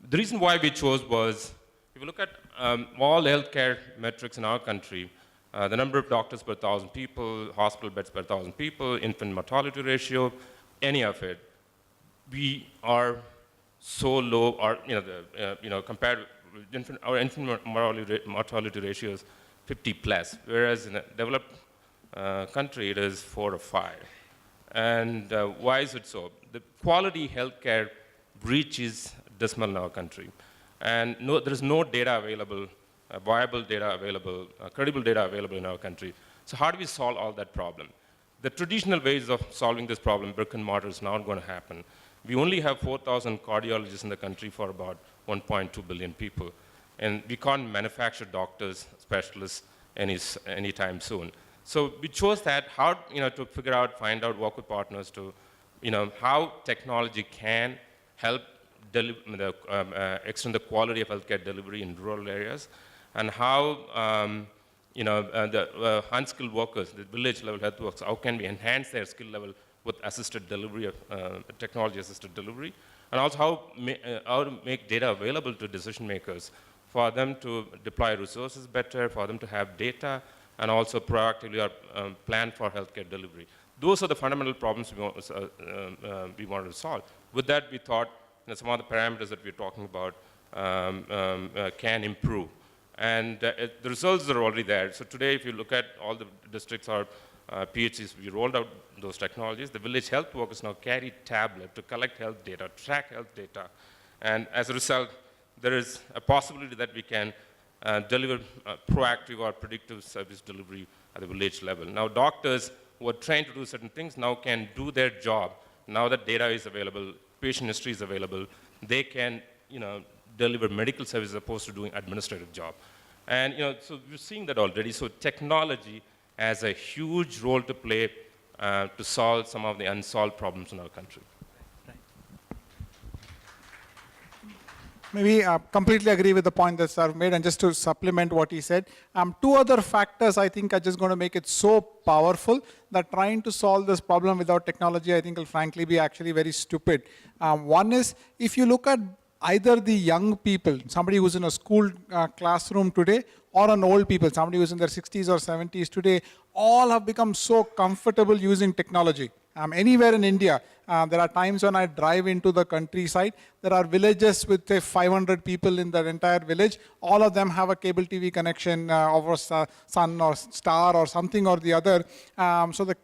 The reason why we chose was, if you look at all healthcare metrics in our country, the number of doctors per 1,000 people, hospital beds per 1,000 people, infant mortality ratio, any of it, we are so low, or compared, our infant mortality ratio is 50 plus, whereas in a developed country it is 4 or 5. And why is it so? The quality healthcare reach is dismal in our country, and there is no data available, viable data available, credible data available in our country. So how do we solve all that problem? The traditional ways of solving this problem, brick and mortar, is not going to happen. We only have 4,000 cardiologists in the country for about 1.2 billion people. And we can't manufacture doctors, specialists anytime soon. So we chose that, to figure out, find out, work with partners to, how technology can help extend the quality of healthcare delivery in rural areas, and how, the unskilled workers, the village level health workers, how can we enhance their skill level with assisted delivery of technology assisted delivery, and also how to make data available to decision makers for them to deploy resources better, for them to have data, and also proactively plan for healthcare delivery. Those are the fundamental problems we wanted to solve. With that, we thought some of the parameters that we're talking about can improve. And the results are already there. So today, if you look at all the districts or PHCs, we rolled out those technologies. The village health workers now carry tablet to collect health data, track health data. And as a result, there is a possibility that we can deliver proactive or predictive service delivery at the village level. Now, doctors who are trained to do certain things now can do their job. Now that data is available, patient history is available, they can, deliver medical services as opposed to doing administrative job. And, so we're seeing that already. So technology has a huge role to play to solve some of the unsolved problems in our country. Maybe completely agree with the point that Sarv made, and just to supplement what he said, two other factors I think are just going to make it so powerful that trying to solve this problem without technology, I think will frankly be actually very stupid. One is, if you look at either the young people, somebody who's in a school classroom today, or an old people, somebody who's in their 60s or 70s today, all have become so comfortable using technology. Anywhere in India, there are times when I drive into the countryside, there are villages with say 500 people in the entire village. All of them have a cable TV connection over Sun or Star or something or the other. So the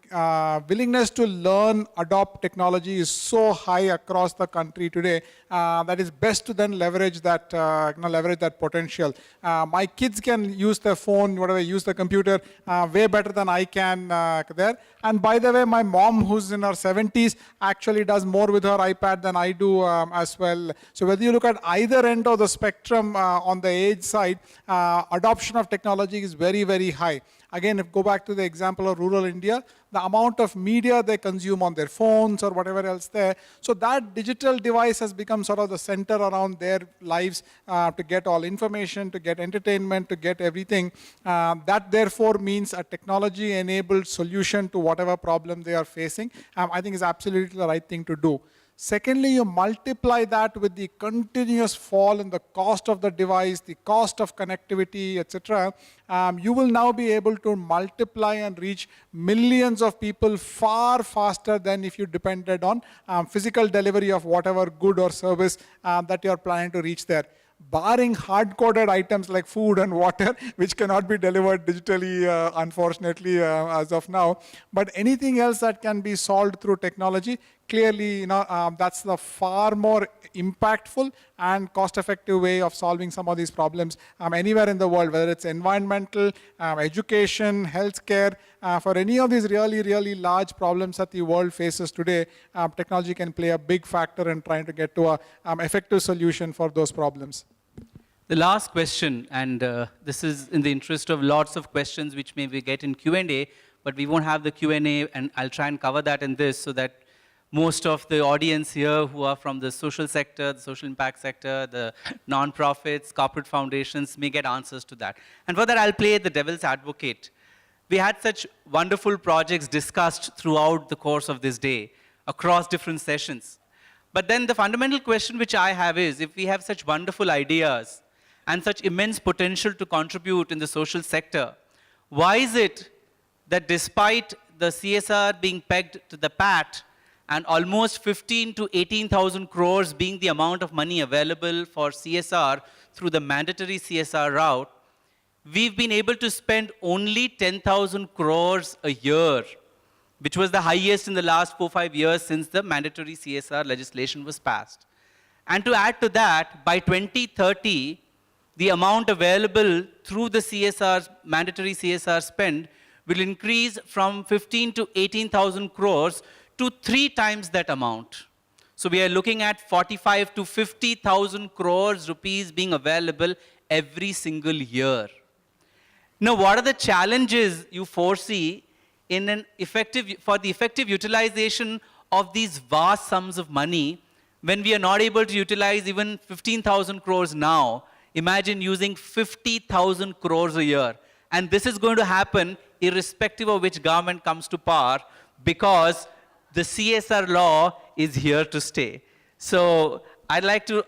willingness to learn, adopt technology is so high across the country today that it's best to then leverage that, leverage that potential. My kids can use their phone, whatever, use the computer way better than I can there. And by the way, my mom, who's in her 70s, actually does more with her iPad than I do as well. So whether you look at either end of the spectrum on the age side, adoption of technology is very, very high. Again, if go back to the example of rural India, the amount of media they consume on their phones or whatever else there, so that digital device has become sort of the center around their lives to get all information, to get entertainment, to get everything. That therefore means a technology-enabled solution to whatever problem they are facing, I think is absolutely the right thing to do. Secondly, you multiply that with the continuous fall in the cost of the device, the cost of connectivity, etc. You will now be able to multiply and reach millions of people far faster than if you depended on physical delivery of whatever good or service that you are planning to reach there. Barring hard-coded items like food and water, which cannot be delivered digitally, unfortunately, as of now. But anything else that can be solved through technology, clearly, that's the far more impactful and cost-effective way of solving some of these problems anywhere in the world, whether it's environmental, education, healthcare, for any of these really, really large problems that the world faces today, technology can play a big factor in trying to get to an effective solution for those problems. The last question, and this is in the interest of lots of questions which maybe get in Q&A, but we won't have the Q&A, and I'll try and cover that in this so that most of the audience here who are from the social sector, the social impact sector, the non-profits, corporate foundations may get answers to that. And for that, I'll play the devil's advocate. We had such wonderful projects discussed throughout the course of this day, across different sessions. But then the fundamental question which I have is, if we have such wonderful ideas and such immense potential to contribute in the social sector, why is it that despite the CSR being pegged to the pat, and almost 15 to 18,000 crores being the amount of money available for CSR through the mandatory CSR route, we've been able to spend only 10,000 crores a year, which was the highest in the last 4-5 years since the mandatory CSR legislation was passed. And to add to that, by 2030, the amount available through the CSR, mandatory CSR spend will increase from 15 to 18,000 crores to 3 times that amount. So we are looking at 45 to 50,000 crores rupees being available every single year. Now, what are the challenges you foresee in for the effective utilization of these vast sums of money when we are not able to utilize even 15,000 crores now? Imagine using 50,000 crores a year. And this is going to happen irrespective of which government comes to power, because the CSR law is here to stay. So I'd like to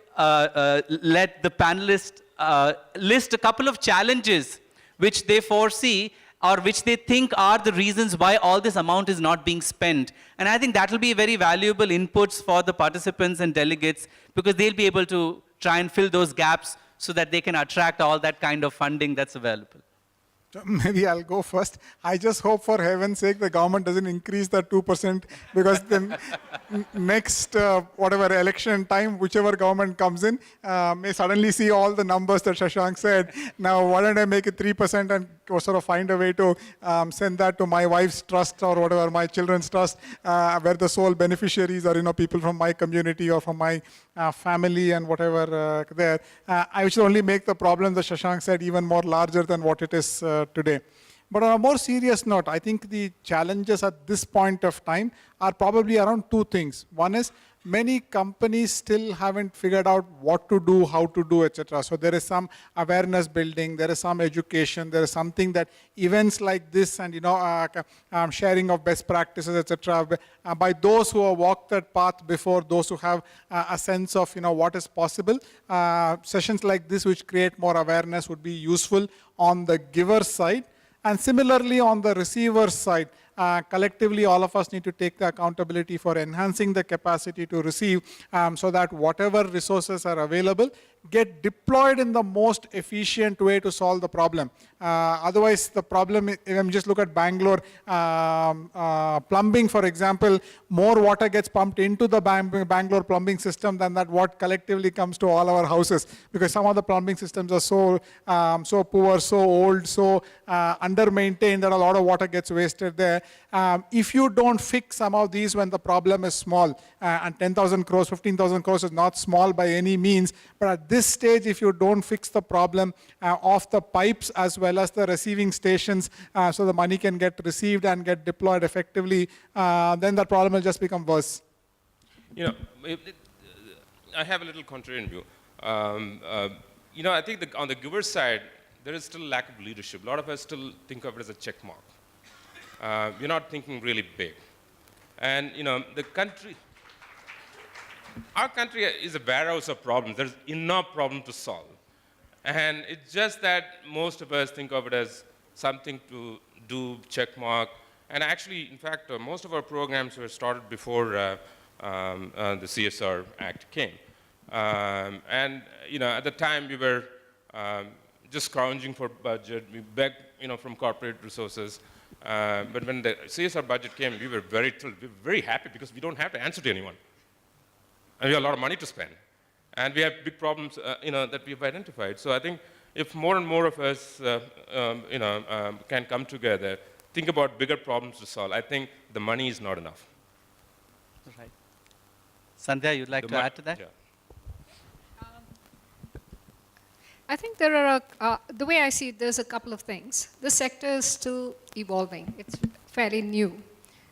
let the panelists list a couple of challenges which they foresee or which they think are the reasons why all this amount is not being spent. And I think that will be very valuable inputs for the participants and delegates, because they'll be able to try and fill those gaps so that they can attract all that kind of funding that's available. Maybe I'll go first. I just hope, for heaven's sake, the government doesn't increase that 2%, because then next whatever election time, whichever government comes in, may suddenly see all the numbers that Shashank said. Now, why don't I make it 3% and sort of find a way to send that to my wife's trust or whatever, my children's trust, where the sole beneficiaries are, people from my community or from my family and whatever there. I should only make the problem that Shashank said even more larger than what it is today. But on a more serious note, I think the challenges at this point of time are probably around two things. One is many companies still haven't figured out what to do, how to do, etc. So there is some awareness building, there is some education, there is something that events like this and sharing of best practices, etc. By those who have walked that path before, those who have a sense of what is possible. Sessions like this, which create more awareness, would be useful on the giver side. And similarly, on the receiver side, collectively, all of us need to take the accountability for enhancing the capacity to receive, so that whatever resources are available get deployed in the most efficient way to solve the problem. Otherwise, the problem, if you just look at Bangalore, plumbing, for example, more water gets pumped into the Bangalore plumbing system than that what collectively comes to all our houses, because some of the plumbing systems are so poor, so old, so under-maintained that a lot of water gets wasted there. If you don't fix some of these when the problem is small, and 10,000 crores, 15,000 crores is not small by any means, but at this stage, if you don't fix the problem of the pipes as well as the receiving stations, so the money can get received and get deployed effectively, then the problem will just become worse. I have a little contrarian view. I think on the giver side, there is still lack of leadership. A lot of us still think of it as a check mark. We're not thinking really big. And our country is a warehouse of problems. There's enough problem to solve. And it's just that most of us think of it as something to do, check mark. And actually, in fact, most of our programs were started before the CSR Act came. At the time, we were just scrounging for budget. We begged, from corporate resources. But when the CSR budget came, we were very happy, because we don't have to answer to anyone. And we have a lot of money to spend. And we have big problems, that we've identified. So I think if more and more of us, can come together, think about bigger problems to solve, I think the money is not enough. Right. Sandhya, you'd like to add to that? Yeah. I think there are, the way I see it, there's a couple of things. The sector is still evolving. It's fairly new.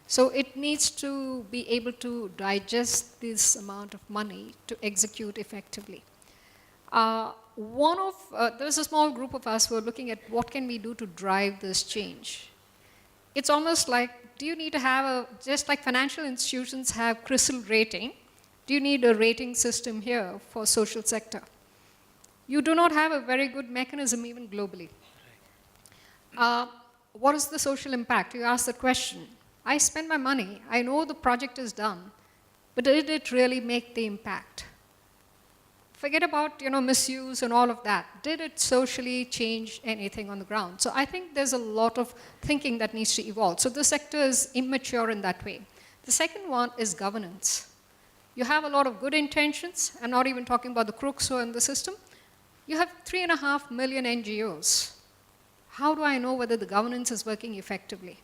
So it needs to be able to digest this amount of money to execute effectively. There's a small group of us who are looking at what can we do to drive this change. It's almost like, do you need to have just like financial institutions have CRISIL rating, do you need a rating system here for social sector? You do not have a very good mechanism even globally. What is the social impact? You ask the question. I spend my money, I know the project is done, but did it really make the impact? Forget about misuse and all of that. Did it socially change anything on the ground? So I think there's a lot of thinking that needs to evolve. So the sector is immature in that way. The second one is governance. You have a lot of good intentions. I'm not even talking about the crooks who are in the system. You have 3.5 million NGOs. How do I know whether the governance is working effectively?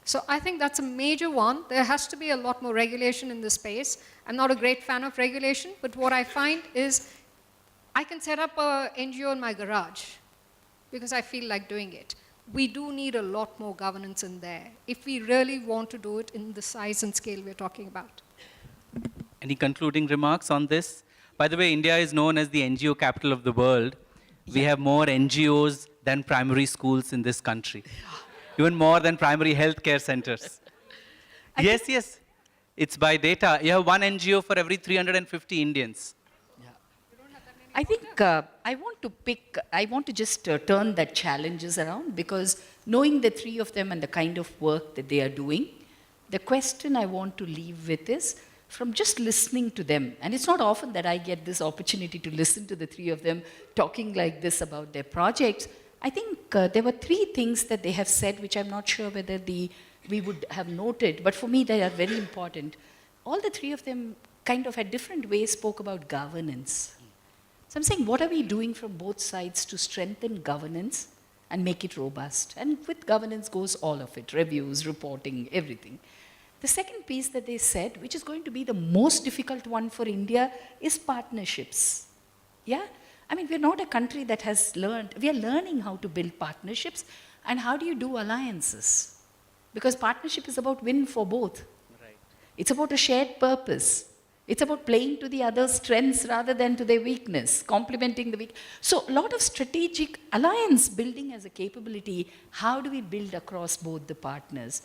So I think that's a major one. There has to be a lot more regulation in this space. I'm not a great fan of regulation, but what I find is I can set up an NGO in my garage. because I feel like doing it. We do need a lot more governance in there if we really want to do it in the size and scale we're talking about. Any concluding remarks on this? By the way, India is known as the NGO capital of the world. We have more NGOs than primary schools in this country. Even more than primary healthcare centers. Yes. It's by data. You have one NGO for every 350 Indians. I think I want to just turn that challenges around, because knowing the three of them and the kind of work that they are doing, the question I want to leave with is, from just listening to them, and it's not often that I get this opportunity to listen to the three of them talking like this about their projects. I think there were three things that they have said, which I'm not sure whether we would have noted, but for me they are very important. All the three of them kind of at different ways spoke about governance. So I'm saying, what are we doing from both sides to strengthen governance and make it robust? And with governance goes all of it, reviews, reporting, everything. The second piece that they said, which is going to be the most difficult one for India, is partnerships. Yeah? I mean, we're not a country that has learned, we are learning how to build partnerships, and how do you do alliances? Because partnership is about win for both. Right. It's about a shared purpose. It's about playing to the other's strengths rather than to their weakness, complementing the weak. So a lot of strategic alliance building as a capability. How do we build across both the partners?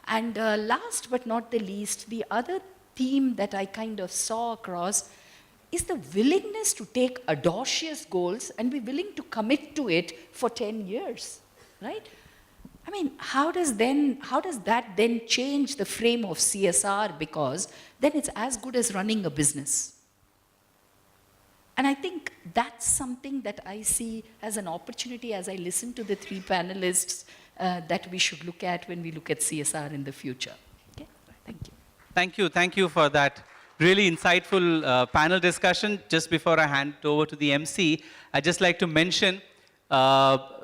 And last but not the least, the other theme that I kind of saw across is the willingness to take audacious goals and be willing to commit to it for 10 years, right? I mean, how does that then change the frame of CSR? Because then it's as good as running a business. And I think that's something that I see as an opportunity as I listen to the three panelists that we should look at when we look at CSR in the future. Okay, thank you. Thank you for that really insightful panel discussion. Just before I hand it over to the MC, I'd just like to mention,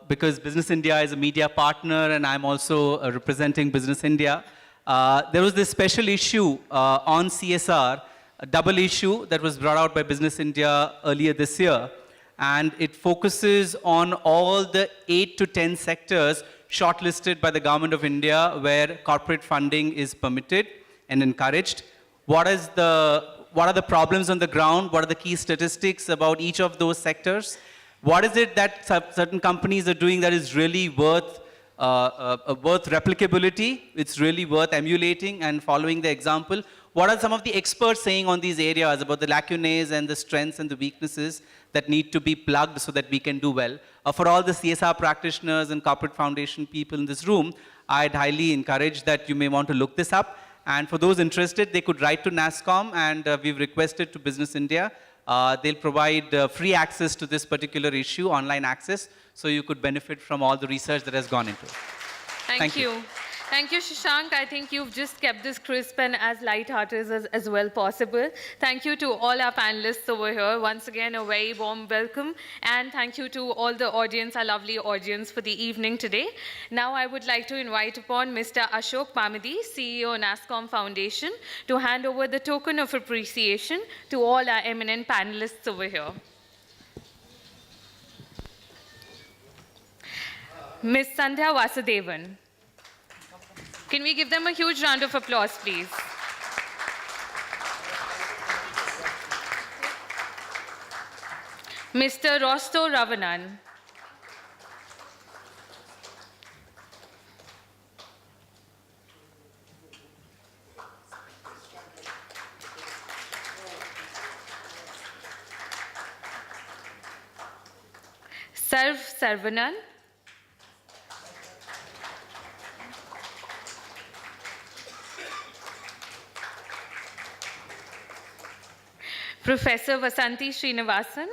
because Business India is a media partner and I'm also representing Business India, there was this special issue on CSR, a double issue that was brought out by Business India earlier this year. And it focuses on all the 8 to 10 sectors shortlisted by the Government of India where corporate funding is permitted and encouraged. What are the problems on the ground? What are the key statistics about each of those sectors? What is it that certain companies are doing that is really worth replicability? It's really worth emulating and following the example. What are some of the experts saying on these areas about the lacunae and the strengths and the weaknesses that need to be plugged so that we can do well? For all the CSR practitioners and corporate foundation people in this room, I'd highly encourage that you may want to look this up. And for those interested, they could write to NASSCOM, and we've requested to Business India. They'll provide free access to this particular issue, online access, so you could benefit from all the research that has gone into it. Thank you. Thank you, Shashank. I think you've just kept this crisp and as light-hearted as well possible. Thank you to all our panelists over here. Once again, a very warm welcome. And thank you to all the audience, our lovely audience, for the evening today. Now I would like to invite upon Mr. Ashok Pamidi, CEO, NASSCOM Foundation, to hand over the token of appreciation to all our eminent panelists over here. Ms. Sandhya Vasudevan. Can we give them a huge round of applause, please? Mr. Rostow Ravanan. Sarvanan. Professor Vasanthi Srinivasan.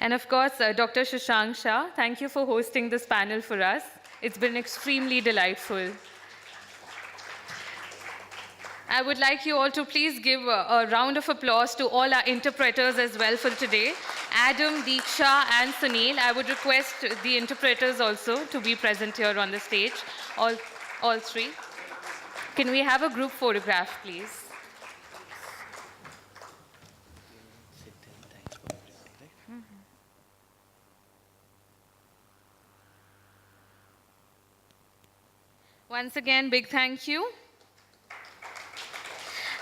And of course, Dr. Shashank Shah, thank you for hosting this panel for us. It's been extremely delightful. I would like you all to please give a round of applause to all our interpreters as well for today. Adam, Deeksha, and Sunil. I would request the interpreters also to be present here on the stage, all three. Can we have a group photograph, please? Once again, big thank you.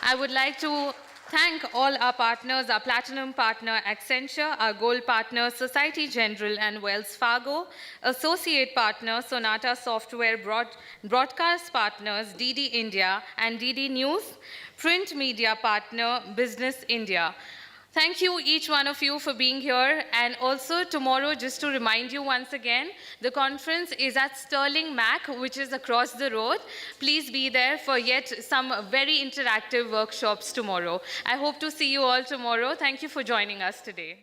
I would like to thank all our partners, our platinum partner Accenture, our gold partner Society General and Wells Fargo, associate partner Sonata Software, broadcast partners DD India and DD News, print media partner Business India. Thank you, each one of you, for being here. And also tomorrow, just to remind you once again, the conference is at Sterling Mac, which is across the road. Please be there for yet some very interactive workshops tomorrow. I hope to see you all tomorrow. Thank you for joining us today.